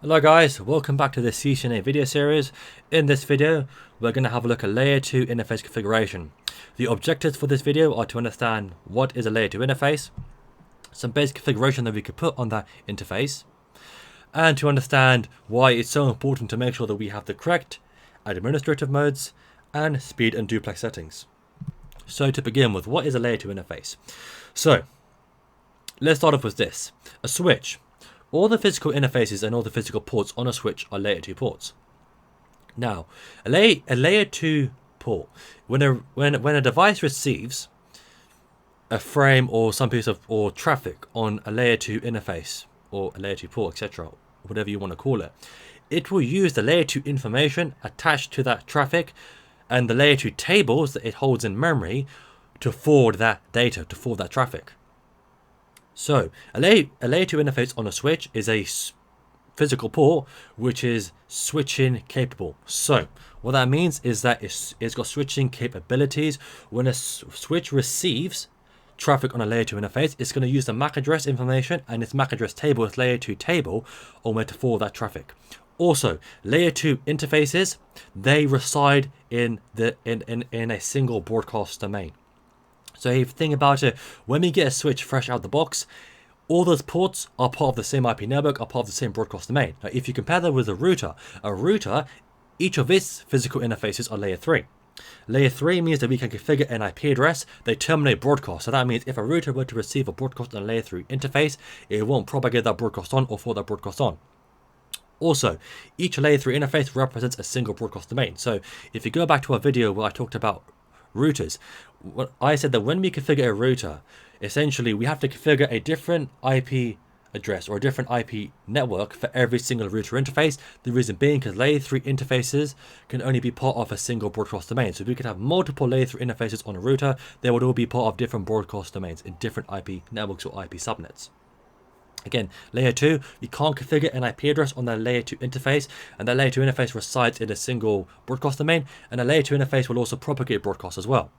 Hello guys, welcome back to the CCNA video series. In this video, we're going to have a look at layer 2 interface configuration. The objectives for this video are to understand what is a layer 2 interface, some basic configuration that we could put on that interface, and to understand why it's so important to make sure that we have the correct administrative modes and speed and duplex settings. So to begin with, what is a layer 2 interface? So let's start off with this. A switch. All the physical interfaces and all the physical ports on a switch are layer 2 ports. Now, a layer 2 port, when a device receives a frame or some piece of or traffic on a layer 2 interface or a layer 2 port, etc., whatever you want to call it, it will use the layer 2 information attached to that traffic and the layer 2 tables that it holds in memory to forward that data, to forward that traffic. So, a layer 2 interface on a switch is a physical port which is switching capable. So, what that means is that it's got switching capabilities. When a switch receives traffic on a layer 2 interface, it's going to use the MAC address information and its MAC address table, its layer 2 table, on where to forward that traffic. Also, layer 2 interfaces, they reside in a single broadcast domain. So if you think about it, when we get a switch fresh out the box, all those ports are part of the same IP network, are part of the same broadcast domain. Now, if you compare that with a router, each of its physical interfaces are layer 3. Layer 3 means that we can configure an IP address, they terminate broadcast. So that means if a router were to receive a broadcast on a layer 3 interface, it won't propagate that broadcast on or forward that broadcast on. Also, each layer 3 interface represents a single broadcast domain. So if you go back to our video where I talked about routers, I said that when we configure a router, essentially we have to configure a different IP address or a different IP network for every single router interface. The reason being because layer 3 interfaces can only be part of a single broadcast domain. So if we could have multiple layer 3 interfaces on a router, they would all be part of different broadcast domains in different IP networks or IP subnets. Again, layer 2, we can't configure an IP address on that layer 2 interface, and that layer 2 interface resides in a single broadcast domain, and a layer 2 interface will also propagate broadcast as well.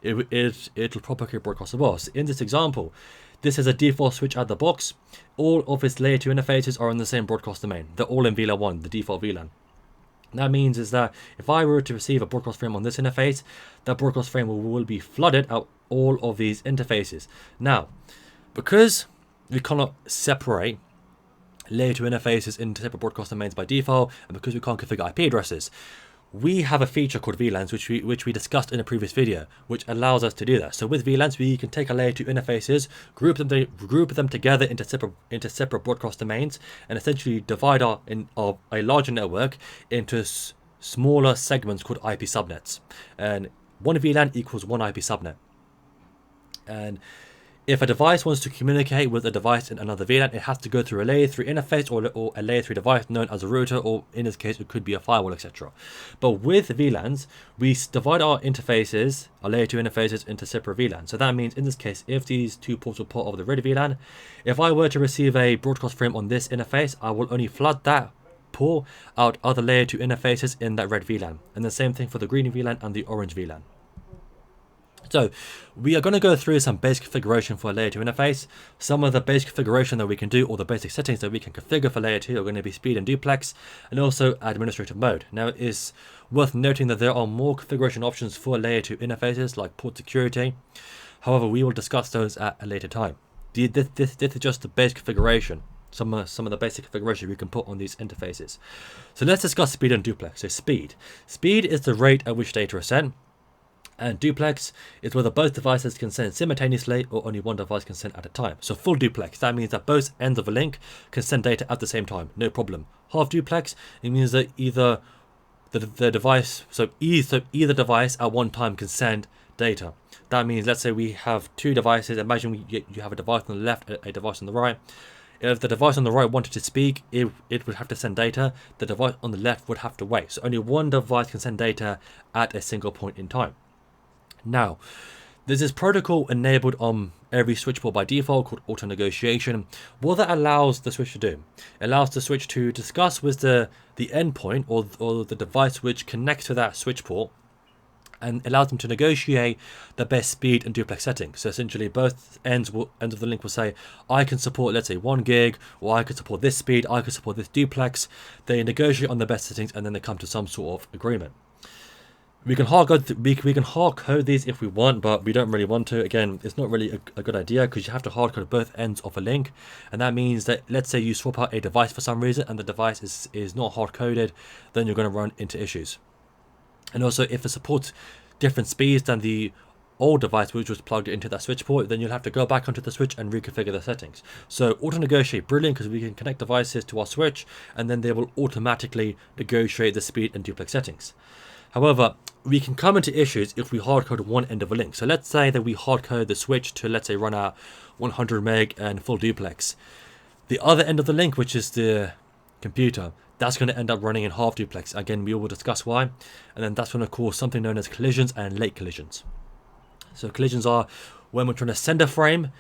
It'll propagate broadcast as well. So in this example, this is a default switch out the box. All of its layer 2 interfaces are in the same broadcast domain. They're all in VLAN 1, the default VLAN. That means is that if I were to receive a broadcast frame on this interface, that broadcast frame will be flooded out all of these interfaces. Now, because we cannot separate layer 2 interfaces into separate broadcast domains by default, and because we can't configure IP addresses, we have a feature called VLANs, which we discussed in a previous video, which allows us to do that. So with VLANs, we can take our layer 2 interfaces, group them together into separate broadcast domains, and essentially divide a larger network into smaller segments called IP subnets. And one VLAN equals one IP subnet. And if a device wants to communicate with a device in another VLAN, it has to go through a layer 3 interface or a layer 3 device known as a router, or in this case, it could be a firewall, etc. But with VLANs, we divide our interfaces, our layer 2 interfaces, into separate VLANs. So that means in this case, if these two ports are part of the red VLAN, if I were to receive a broadcast frame on this interface, I will only flood that port out other layer 2 interfaces in that red VLAN. And the same thing for the green VLAN and the orange VLAN. So we are going to go through some basic configuration for a layer 2 interface. Some of the basic configuration that we can do, or the basic settings that we can configure for layer 2, are going to be speed and duplex, and also administrative mode. Now, it is worth noting that there are more configuration options for layer 2 interfaces, like port security. However, we will discuss those at a later time. This is just the basic configuration. Some of the basic configuration we can put on these interfaces. So let's discuss speed and duplex. So speed is the rate at which data is sent. And duplex is whether both devices can send simultaneously or only one device can send at a time. So full duplex, that means that both ends of a link can send data at the same time, no problem. Half duplex, it means that either the device, so either device at one time can send data. That means, let's say we have two devices. Imagine you have a device on the left, a device on the right. If the device on the right wanted to speak, it would have to send data. The device on the left would have to wait. So only one device can send data at a single point in time. Now, there's this protocol enabled on every switch port by default called AutoNegotiation. What that allows the switch to do, it allows the switch to discuss with the endpoint or the device which connects to that switch port and allows them to negotiate the best speed and duplex settings. So essentially both ends of the link will say, I can support, let's say 1 gig, or I can support this speed, I can support this duplex. They negotiate on the best settings and then they come to some sort of agreement. We can hard code these if we want, but we don't really want to. Again, it's not really a good idea because you have to hard code both ends of a link, and that means that let's say you swap out a device for some reason and the device is not hard coded, then you're going to run into issues. And also, if it supports different speeds than the old device which was plugged into that switch port, then you'll have to go back onto the switch and reconfigure the settings. So AutoNegotiate, brilliant, because we can connect devices to our switch and then they will automatically negotiate the speed and duplex settings. However, we can come into issues if we hardcode one end of a link. So let's say that we hardcode the switch to, let's say, run out 100 meg and full duplex. The other end of the link, which is the computer, that's going to end up running in half duplex. Again, we will discuss why. And then that's going to cause something known as collisions and late collisions. So collisions are when we're trying to send a frame,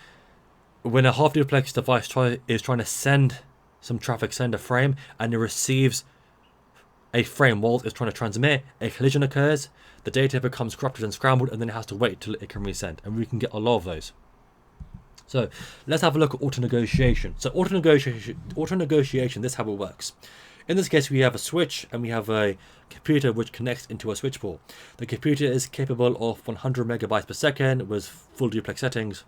when a half duplex device is trying to send some traffic, send a frame, and it receives a frame while it's trying to transmit, a collision occurs, the data becomes corrupted and scrambled, and then it has to wait till it can resend. And we can get a lot of those. So let's have a look at AutoNegotiation. So AutoNegotiation, this is how it works. In this case, we have a switch and we have a computer which connects into a switch port. The computer is capable of 100 megabytes per second with full duplex settings.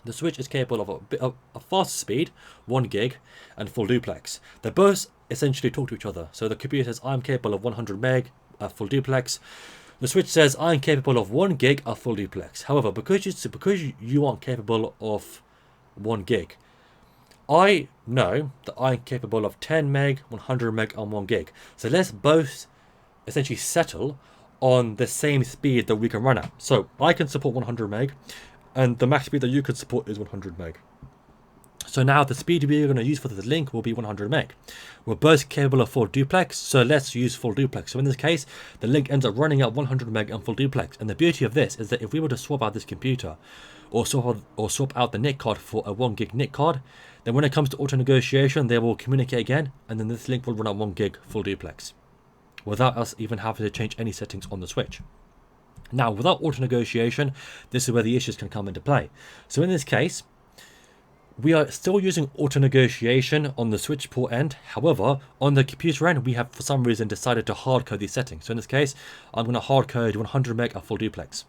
The switch is capable of a faster speed, 1 gig, and full duplex. They both essentially talk to each other. So the computer says, I'm capable of 100 meg at full duplex. The switch says, I'm capable of 1 gig at full duplex. However, because you aren't capable of 1 gig, I know that I'm capable of 10 meg, 100 meg, and 1 gig. So let's both essentially settle on the same speed that we can run at. So I can support 100 meg, and the max speed that you could support is 100 meg. So now the speed we're going to use for the link will be 100 meg. We're both capable of full duplex, so let's use full duplex. So in this case, the link ends up running at 100 meg and full duplex. And the beauty of this is that if we were to swap out this computer or swap out the NIC card for a 1 gig NIC card, then when it comes to AutoNegotiation, they will communicate again, and then this link will run at 1 gig full duplex without us even having to change any settings on the switch. Now, without AutoNegotiation, this is where the issues can come into play. So in this case, we are still using AutoNegotiation on the switch port end. However, on the computer end, we have for some reason decided to hard code these settings. So in this case, I'm going to hard code 100 meg at full duplex.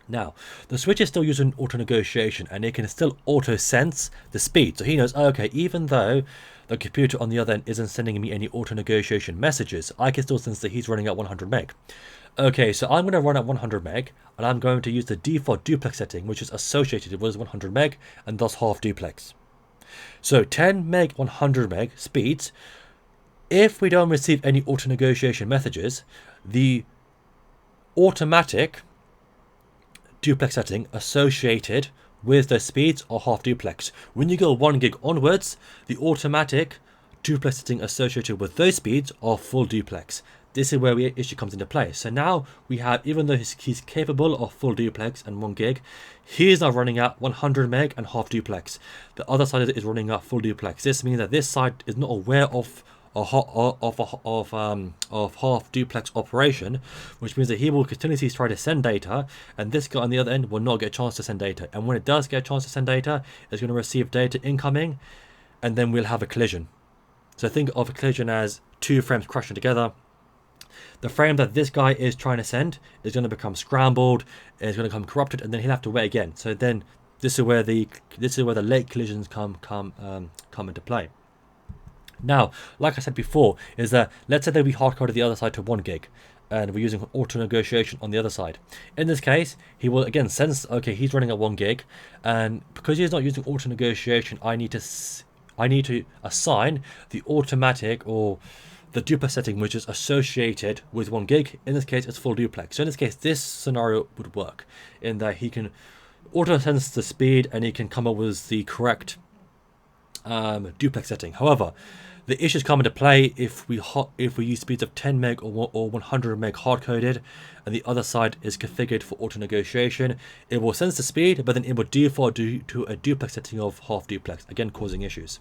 Now, the switch is still using AutoNegotiation and it can still auto sense the speed. So he knows, oh, okay, even though the computer on the other end isn't sending me any AutoNegotiation messages, I can still sense that he's running at 100 meg. Okay, so I'm going to run at 100 meg and I'm going to use the default duplex setting, which is associated with 100 meg and thus half duplex. So 10 meg, 100 meg speeds, if we don't receive any AutoNegotiation messages, the automatic duplex setting associated with the speeds are half duplex. When you go 1 gig onwards, the automatic duplex setting associated with those speeds are full duplex. This is where the issue comes into play. So now we have, even though he's capable of full duplex and 1 gig, he is now running at 100 meg and half duplex. The other side is running at full duplex. This means that this side is not aware of half duplex operation, which means that he will continuously try to send data, and this guy on the other end will not get a chance to send data. And when it does get a chance to send data, it's going to receive data incoming, and then we'll have a collision. So think of a collision as 2 frames crashing together. The frame that this guy is trying to send is going to become scrambled, it's going to become corrupted, and then he'll have to wait again. So then this is where the late collisions come into play. Now, like I said before, is that let's say that we hardcoded the other side to 1 gig and we're using AutoNegotiation on the other side. In this case, he will again sense, okay, he's running at 1 gig, and because he's not using AutoNegotiation, I need to assign the automatic or the duplex setting which is associated with 1 gig. In this case, it's full duplex. So in this case, this scenario would work in that he can auto sense the speed and he can come up with the correct duplex setting. However, the issues come into play if we use speeds of 10 meg or 100 meg hard coded, and the other side is configured for AutoNegotiation. It will sense the speed, but then it will default to a duplex setting of half duplex, again causing issues.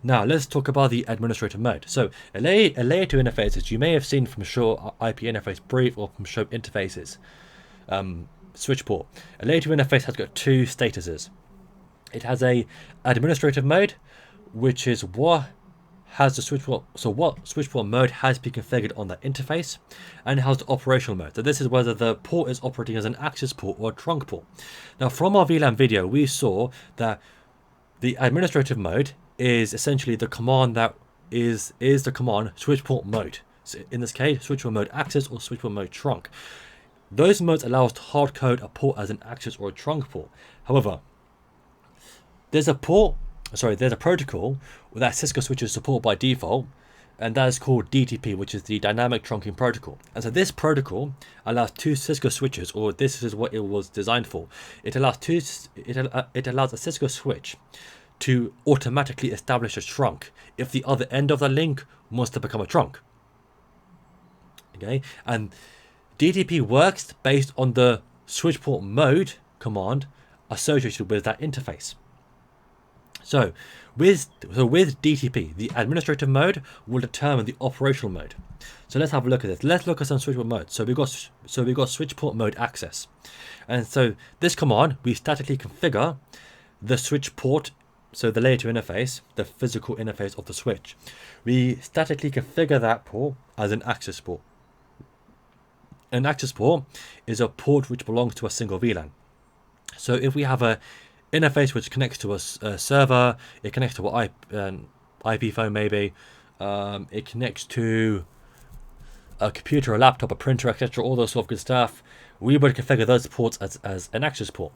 Now let's talk about the administrator mode. So a layer 2 interface, as you may have seen from show IP interface brief or from show interfaces, switch port. A layer 2 interface has got two statuses. It has a administrative mode, which is what has the switch port. So what switch port mode has been configured on that interface, and it has the operational mode. So this is whether the port is operating as an access port or a trunk port. Now from our VLAN video, we saw that the administrative mode is essentially the command that is the command switch port mode. So in this case, switch port mode access or switch port mode trunk. Those modes allow us to hard code a port as an access or a trunk port. However, there's a protocol that Cisco switches support by default, and that is called DTP, which is the dynamic trunking protocol. And so this protocol allows two Cisco switches, or this is what it was designed for. It allows a Cisco switch to automatically establish a trunk if the other end of the link wants to become a trunk. Okay, and DTP works based on the switch port mode command associated with that interface. So with DTP, the administrative mode will determine the operational mode. So let's have a look at this. Let's look at some switch port modes. So we got switch port mode access, and so this command, we statically configure the switch port. So the layer 2 interface, the physical interface of the switch, we statically configure that port as an access port. An access port is a port which belongs to a single VLAN. So if we have a interface which connects to a server, it connects to an IP phone maybe, it connects to a computer, a laptop, a printer, etc., all those sort of good stuff, we would configure those ports as an access port.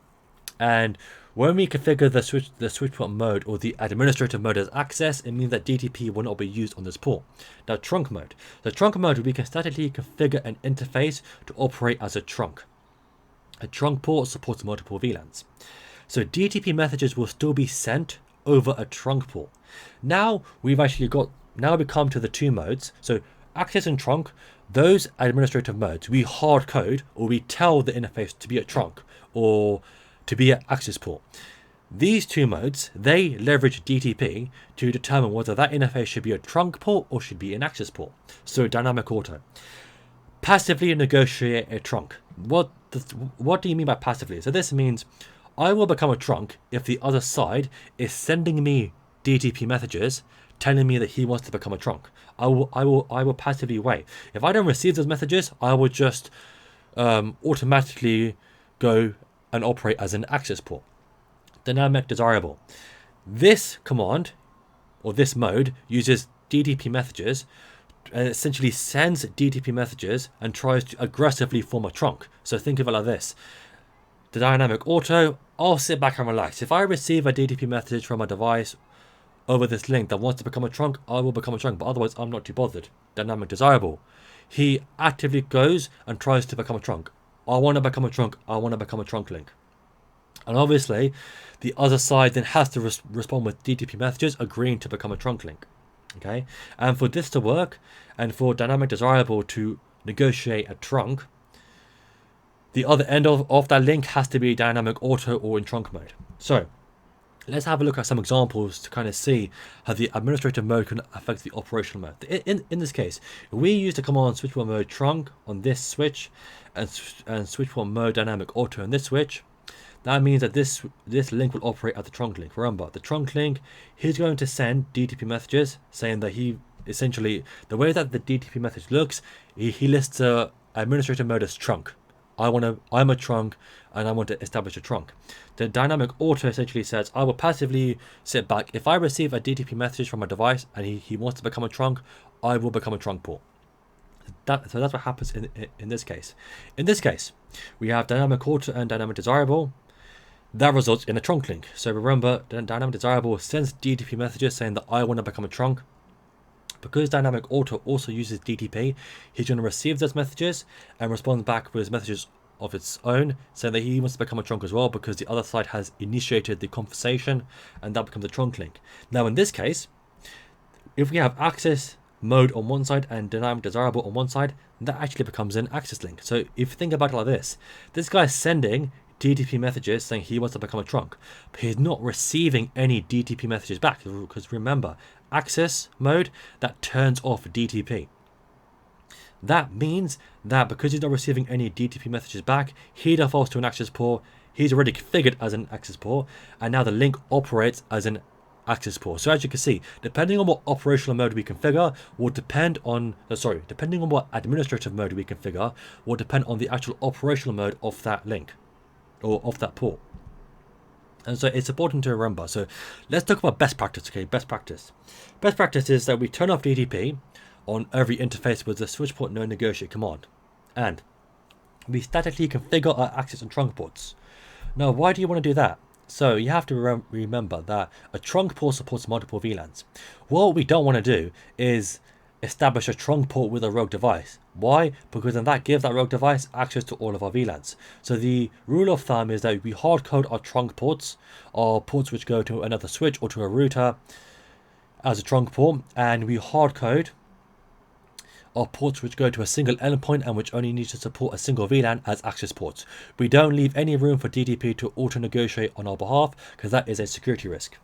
And when we configure the switch port mode or the administrative mode as access, it means that DTP will not be used on this port. Now trunk mode. The trunk mode, we can statically configure an interface to operate as a trunk. A trunk port supports multiple VLANs. So DTP messages will still be sent over a trunk port. Now we come to the two modes. So access and trunk, those administrative modes, we hard code or we tell the interface to be a trunk or to be an access port. These two modes, they leverage DTP to determine whether that interface should be a trunk port or should be an access port. So dynamic auto. Passively negotiate a trunk. What do you mean by passively? So this means I will become a trunk if the other side is sending me DTP messages telling me that he wants to become a trunk. I will passively wait. If I don't receive those messages, I will just automatically go and operate as an access port. Dynamic desirable. This command or this mode uses DTP messages and essentially sends DTP messages and tries to aggressively form a trunk. So think of it like this. The dynamic auto, I'll sit back and relax. If I receive a DTP message from a device over this link that wants to become a trunk, I will become a trunk, but otherwise I'm not too bothered. Dynamic desirable. He actively goes and tries to become a trunk. I want to become a trunk. I want to become a trunk link. And obviously, the other side then has to respond with DTP messages agreeing to become a trunk link. Okay, and for this to work, and for dynamic desirable to negotiate a trunk, the other end of that link has to be dynamic auto or in trunk mode. So let's have a look at some examples to kind of see how the administrative mode can affect the operational mode. In this case, we use the command switch port mode trunk on this switch and switch port mode dynamic auto on this switch. That means that this link will operate as the trunk link. Remember, the trunk link, he's going to send DTP messages saying that he essentially, the way that the DTP message looks, he lists administrative mode as trunk. I'm a trunk and I want to establish a trunk. The dynamic auto essentially says I will passively sit back. If I receive a DTP message from a device and he wants to become a trunk, I will become a trunk port. So that's what happens in this case. In this case, we have dynamic auto and dynamic desirable. That results in a trunk link. So remember, dynamic desirable sends DTP messages saying that I want to become a trunk. Because dynamic auto also uses DTP, he's going to receive those messages and respond back with messages of its own, saying that he wants to become a trunk as well because the other side has initiated the conversation, and that becomes a trunk link. Now in this case, if we have access mode on one side and dynamic desirable on one side, that actually becomes an access link. So if you think about it like this guy is sending DTP messages saying he wants to become a trunk, but he's not receiving any DTP messages back, because remember, access mode, that turns off DTP. That means that because he's not receiving any DTP messages back, he defaults to an access port. He's already configured as an access port, and now the link operates as an access port. So as you can see, depending on what operational mode we configure will depend on, depending on what administrative mode we configure will depend on the actual operational mode of that link or of that port. And so it's important to remember. So let's talk about best practice. Okay, best practice. Best practice is that we turn off DTP on every interface with the switch port no negotiate command, and we statically configure our access and trunk ports. Now, why do you want to do that? So you have to remember that a trunk port supports multiple VLANs. What we don't want to do is establish a trunk port with a rogue device. Why? Because then that gives that rogue device access to all of our VLANs. So the rule of thumb is that we hard code our trunk ports, or ports which go to another switch or to a router as a trunk port, and we hard code are ports which go to a single endpoint and which only need to support a single VLAN as access ports. We don't leave any room for DTP to auto-negotiate on our behalf, because that is a security risk.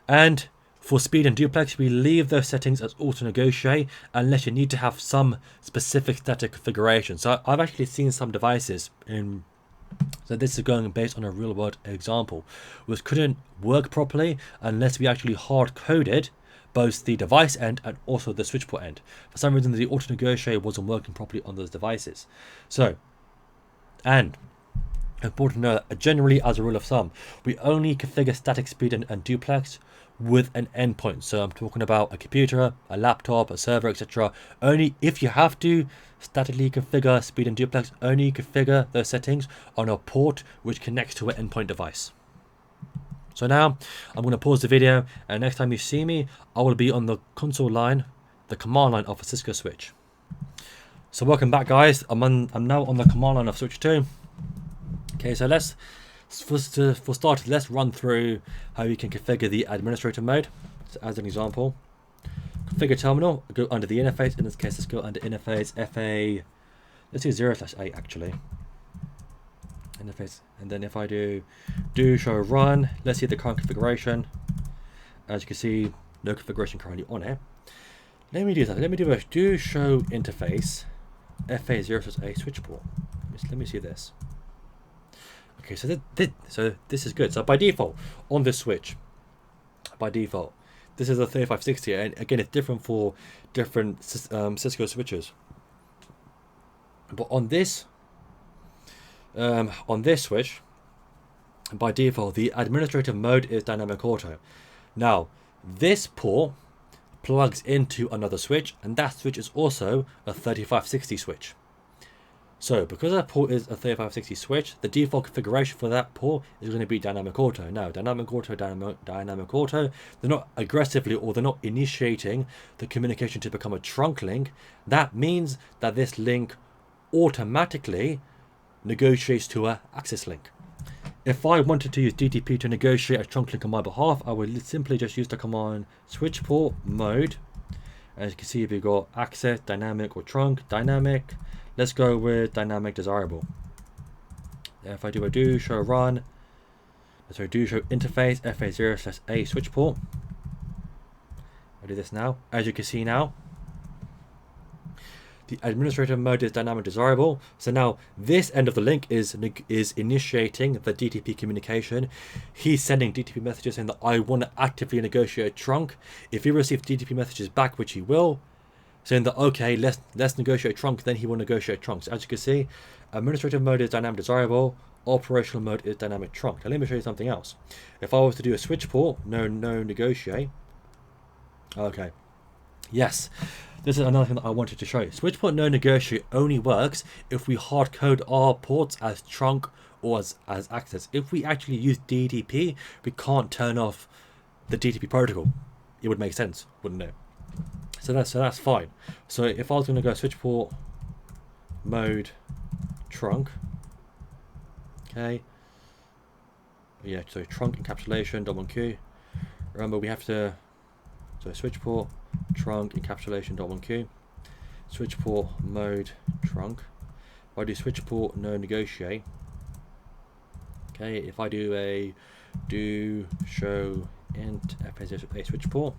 And for speed and duplex, we leave those settings as auto-negotiate unless you need to have some specific static configuration. So I've actually seen some devices so this is going based on a real world example, which couldn't work properly unless we actually hard coded both the device end and also the switch port end. For some reason, the auto-negotiate wasn't working properly on those devices. So, and important to know that generally, as a rule of thumb, we only configure static speed and duplex with an endpoint. So I'm talking about a computer, a laptop, a server, etc. Only if you have to statically configure speed and duplex, only configure those settings on a port which connects to an endpoint device. So now I'm going to pause the video, and next time you see me, I will be on the console line, the command line of a Cisco switch. So welcome back, guys. I'm now on the command line of switch 2. Okay, so for starters, let's run through how you can configure the administrator mode. So as an example, configure terminal, go under the interface. In this case, let's go under interface FA. Let's do 0/8 actually. Interface, and then if I do show run, let's see the current configuration. As you can see, no configuration currently on it. Let me do that. Let me do a do show interface FA 0/8 switch port. Let me see this. Okay, so this is good. So by default on this switch, by default, this is a 3560, and again it's different for different Cisco switches. But on this switch, by default, the administrative mode is dynamic auto. Now, this port plugs into another switch, and that switch is also a 3560 switch. So, because that port is a 3560 switch, the default configuration for that port is going to be dynamic auto. Now, dynamic auto, they're not aggressively, or they're not initiating the communication to become a trunk link. That means that this link automatically negotiates to a access link. If I wanted to use DTP to negotiate a trunk link on my behalf, I would simply just use the command switch port mode. As you can see, if you've got access, dynamic, or trunk, dynamic. Let's go with dynamic desirable. If I do a do show run, sorry, do show interface FA 0/8 switch port. I do this now. As you can see now, the administrator mode is dynamic desirable. So now this end of the link is initiating the DTP communication. He's sending DTP messages saying that I want to actively negotiate a trunk. If he receives DTP messages back, which he will, saying that okay, let's negotiate a trunk, then he will negotiate trunks. As you can see, administrative mode is dynamic desirable, operational mode is dynamic trunk. Now let me show you something else. If I was to do a switch port, no negotiate. Okay. Yes. This is another thing that I wanted to show you. Switch port no negotiate only works if we hard code our ports as trunk or as access. If we actually use DTP, we can't turn off the DTP protocol. It would make sense, wouldn't it? So that's fine. So if I was going to go switch port mode trunk, okay, yeah, so trunk encapsulation .1q. Remember, we have to, so switch port trunk encapsulation .1q, switch port mode trunk. If I do switch port no negotiate, Okay, if I do a do show int fa0a switch port,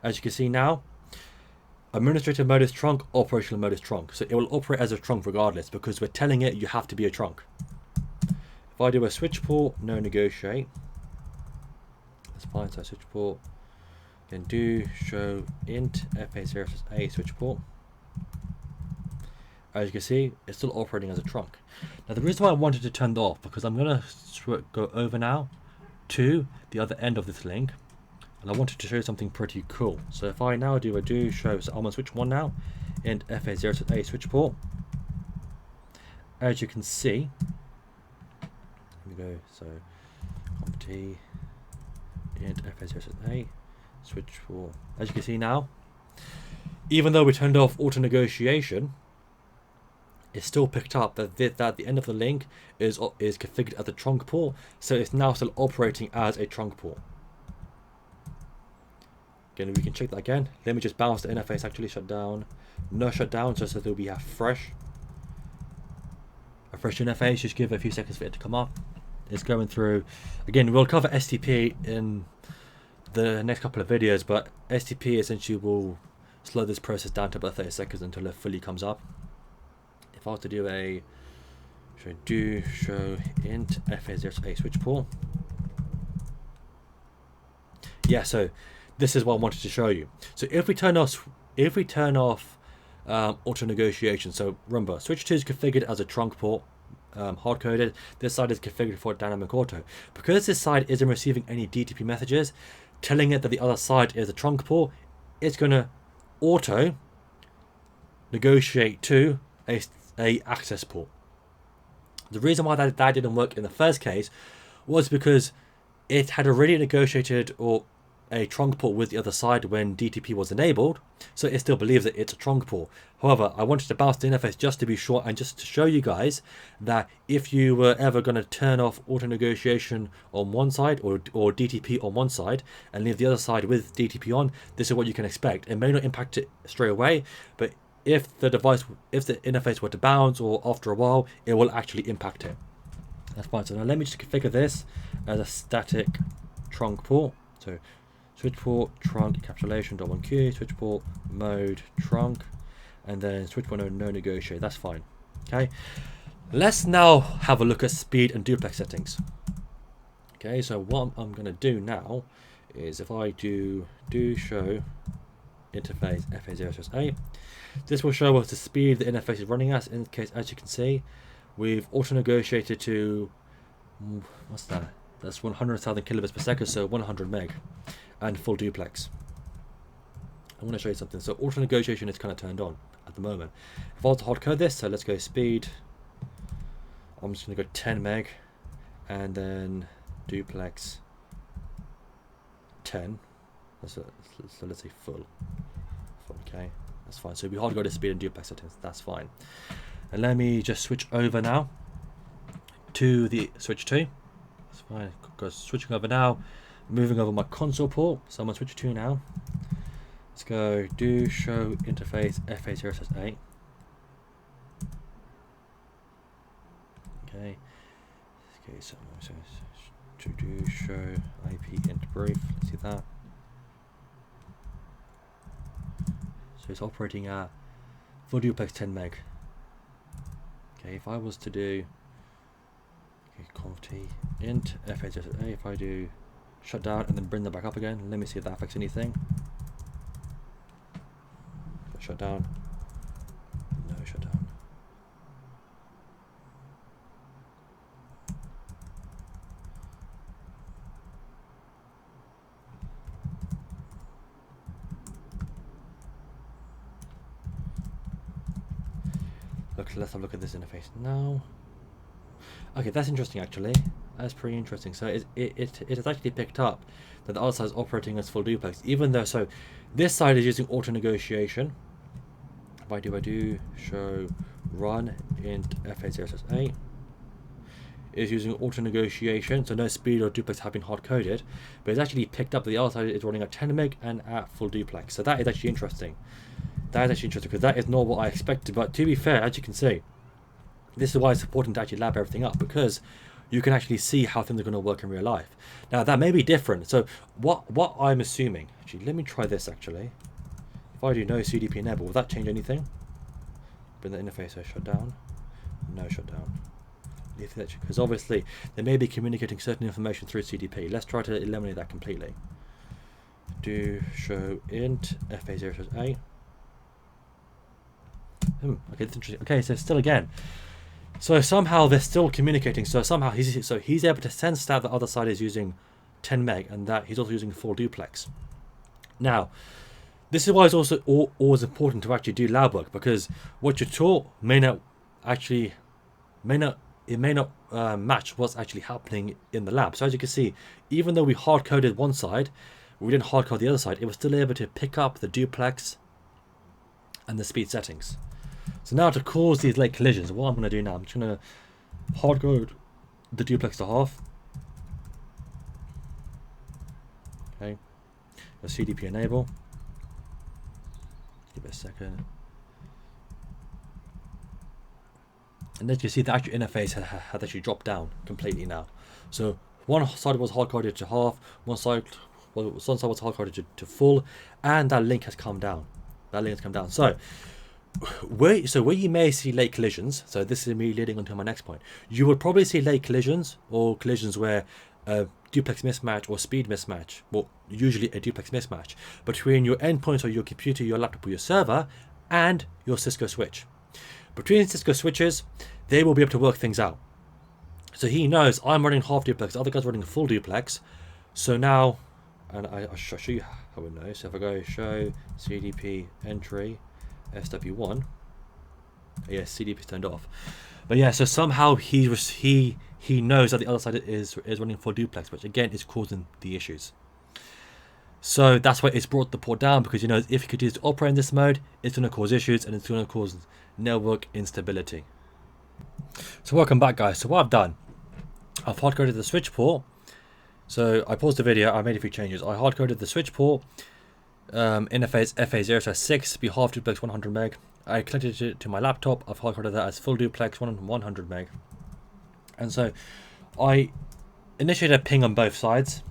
as you can see now, administrative mode is trunk, operational mode is trunk. So it will operate as a trunk regardless, because we're telling it you have to be a trunk. If I do a switch port, no negotiate, that's fine. So switch port, then do show int fa0a switch port. As you can see, it's still operating as a trunk. Now the reason why I wanted to turn that off, because I'm going to go over now to the other end of this link, and I wanted to show you something pretty cool. So if I now do a do show, so I'm on switch 1 now, int fa0a switch port, as you can see, here we go, so conf t int fa0a switch port. As you can see now, even though we turned off auto negotiation, it's still picked up that the end of the link is configured as a trunk port, so it's now still operating as a trunk port. Again, we can check that again. Let me just bounce the interface, actually shut down. No shutdown, just so that we have a fresh interface. Just give it a few seconds for it to come up. It's going through. Again, we'll cover STP in the next couple of videos, but STP essentially will slow this process down to about 30 seconds until it fully comes up. If I was to do a do show int fa0a switch port, yeah, so this is what I wanted to show you. So if we turn off auto negotiation, so remember switch 2 is configured as a trunk port, hard coded. This side is configured for dynamic auto. Because this side isn't receiving any DTP messages telling it that the other side is a trunk port, it's going to auto negotiate to a access port. The reason why that didn't work in the first case was because it had already negotiated or a trunk port with the other side when DTP was enabled, so it still believes that it's a trunk port. However, I wanted to bounce the interface just to be sure and just to show you guys that if you were ever going to turn off auto negotiation on one side or DTP on one side and leave the other side with DTP on, this is what you can expect. It may not impact it straight away, but if the interface were to bounce or after a while, it will actually impact it. That's fine. So now let me just configure this as a static trunk port. So switch port trunk encapsulation .1q, switch port mode trunk, and then switch port no negotiate. That's fine. Okay. Let's now have a look at speed and duplex settings. Okay. So what I'm going to do now is if I do show interface fa0a, this will show us the speed the interface is running at. In this case, as you can see, we've auto negotiated to what's that? That's 100,000 kilobits per second, so 100 meg, and full duplex. I want to show you something. So auto negotiation is kind of turned on at the moment. If I was to hard code this, so let's go speed. I'm just going to go 10 meg, and then duplex 10. So let's say full. Okay, that's fine. So we hard code the speed and duplex settings. That's fine. And let me just switch over now to the switch 2. That's fine. Go switching over now. Moving over my console port. So I'm on switch 2 now. Let's go do show interface fa0a. Okay. Okay. So to do show IP int brief. Let's see that. So it's operating at full duplex 10 meg. Okay, if I was to do conf t int fa0a, if I do shut down and then bring them back up again, let me see if that affects anything. Shut down. No shut down. Let's have a look at this interface now. Okay, that's interesting actually. That's pretty interesting. So it has actually picked up that the other side is operating as full duplex, even though, so this side is using auto negotiation. If I do show run int fa0a, is using auto negotiation, so no speed or duplex have been hard coded, but it's actually picked up that the other side is running at 10 meg and at full duplex. So that is actually interesting. That is actually interesting because that is not what I expected. But to be fair, as you can see, this is why it's important to actually lab everything up, because you can actually see how things are going to work in real life. Now that may be different. So what I'm assuming, actually, let me try this actually. If I do no CDP enable, will that change anything? Bring the interface shut down. No shutdown. Because obviously they may be communicating certain information through CDP. Let's try to eliminate that completely. Do show int fa0 a. Okay, that's interesting. Okay, so still again. So somehow they're still communicating. So somehow he's able to sense that the other side is using 10 meg and that he's also using full duplex. Now, this is why it's also always important to actually do lab work, because what you're taught may not match what's actually happening in the lab. So as you can see, even though we hard coded one side, we didn't hard code the other side, it was still able to pick up the duplex and the speed settings. So now to cause these late collisions, what I'm going to do now, I'm just going to hard code the duplex to half. Okay, a CDP enable. Give it a second. And as you can see, the actual interface had actually dropped down completely now. So one side was hard coded to half, one side was hard coded to full, and that link has come down. So where you may see late collisions, so this is me leading on to my next point, you will probably see late collisions or collisions where a duplex mismatch or speed mismatch, well, usually a duplex mismatch, between your endpoint or your computer, your laptop or your server, and your Cisco switch. Between Cisco switches, they will be able to work things out. So he knows I'm running half duplex, the other guy's running a full duplex. So now, and I'll show you how we know. So if I go show CDP entry SW1, yeah, CDP is turned off. But yeah, so somehow he knows that the other side is running full duplex, which again is causing the issues. So that's why it's brought the port down, because you know if you continue to operate in this mode, it's going to cause issues and it's going to cause network instability. So welcome back, guys. So what I've done, I've hard coded the switch port. So I paused the video, I made a few changes. I hard coded the switch port, interface FA0/6 be half duplex 100 meg. I connected it to my laptop. I've hard coded that as full duplex 100 meg. And so I initiated a ping on both sides,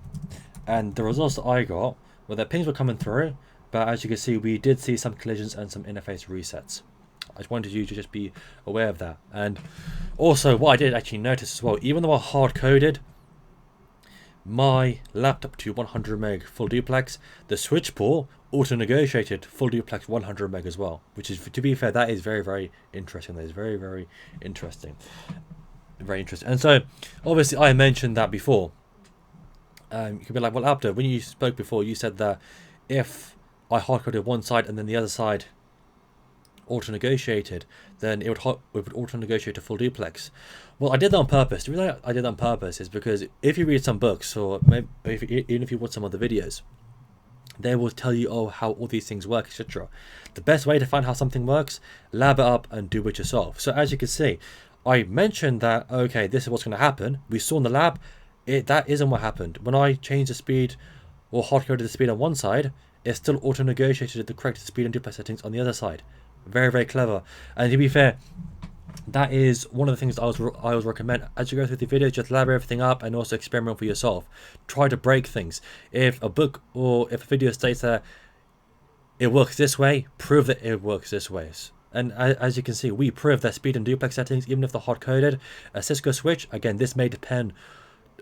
and the results that I got were that pings were coming through, but as you can see, we did see some collisions and some interface resets. I just wanted you to just be aware of that. And also what I did actually notice as well, even though I hard coded my laptop to 100 meg full duplex, the switch port auto negotiated full duplex 100 meg as well, which is, to be fair, that is very interesting. That is very interesting. Very interesting. And so obviously I mentioned that before. You could be like, well, Abdo, when you spoke before, you said that if I hard coded one side and then the other side auto negotiated, then it would auto negotiate to full duplex. Well, I did that on purpose. The reason I did that on purpose is because if you read some books, or maybe even if you watch some other videos, they will tell you how all these things work, etc. The best way to find how something works, lab it up and do it yourself. So as you can see, I mentioned that, okay, this is what's going to happen. We saw in the lab, that isn't what happened. When I changed the speed or hard coded the speed on one side, it still auto negotiated the correct speed and duplex settings on the other side. Very clever. And to be fair, that is one of the things I always recommend as you go through the videos. Just lab everything up and also experiment for yourself. Try to break things. If a book or if a video states that it works this way, prove that it works this way. And as you can see, we proved that speed and duplex settings, even if they're hard coded. A Cisco switch, again, this may depend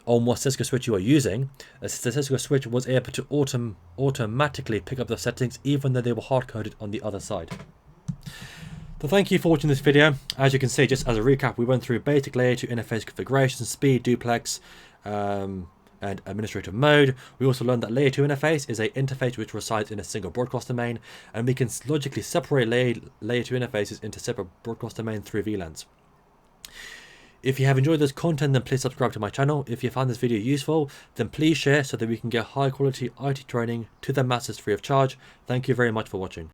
on what Cisco switch you are using. The Cisco switch was able to automatically pick up the settings even though they were hard coded on the other side. So thank you for watching this video. As you can see, just as a recap, we went through basic layer 2 interface configuration, speed, duplex, and administrative mode. We also learned that layer 2 interface is an interface which resides in a single broadcast domain, and we can logically separate layer 2 interfaces into separate broadcast domains through VLANs. If you have enjoyed this content, then please subscribe to my channel. If you found this video useful, then please share so that we can get high quality IT training to the masses free of charge. Thank you very much for watching.